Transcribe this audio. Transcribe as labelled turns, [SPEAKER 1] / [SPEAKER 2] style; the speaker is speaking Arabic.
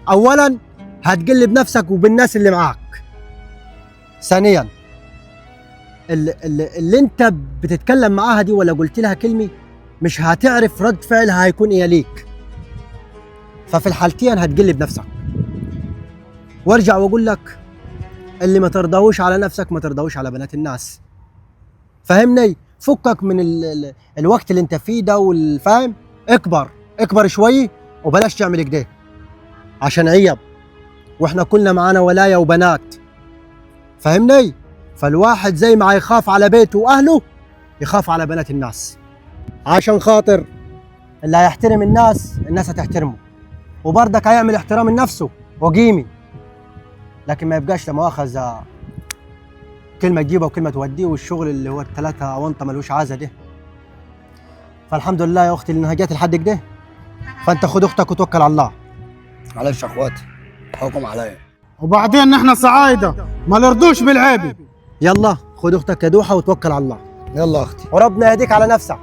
[SPEAKER 1] اولا هتقلب نفسك وبالناس اللي معاك. ثانيا اللي انت بتتكلم معاها دي ولا قلت لها كلمه مش هتعرف رد فعلها هيكون ايه ليك، ففي الحالتين هتقلب نفسك. وارجع واقول لك اللي ما ترضاهوش على نفسك ما ترضاهوش على بنات الناس. فهمني؟ فكك من الوقت اللي انت فيه ده والفاهم، اكبر شوي وبلاش تعمل كده عشان عيب، واحنا كلنا معانا ولاية وبنات. فهمني؟ فالواحد زي ما يخاف على بيته واهله يخاف على بنات الناس، عشان خاطر اللي هيحترم الناس هتحترمه، وبرضك هيعمل احترام لنفسه وقيمي، لكن ما يبقاش لا مؤاخذة كلمة تجيبه وكلمة توديه والشغل اللي هو الثلاثة أونطة ملوش عازة ده. فالحمد لله يا أختي إنها جت لحد كده، فأنت خد أختك وتوكل على الله.
[SPEAKER 2] معلش يا اخواتي، حكم عليا.
[SPEAKER 3] وبعدين نحن صعايدة ما نرضوش بالعيب.
[SPEAKER 1] يلا خد أختك يا دوحة وتوكل على الله،
[SPEAKER 2] يلا اختي.
[SPEAKER 1] وربنا يهديك على نفسك.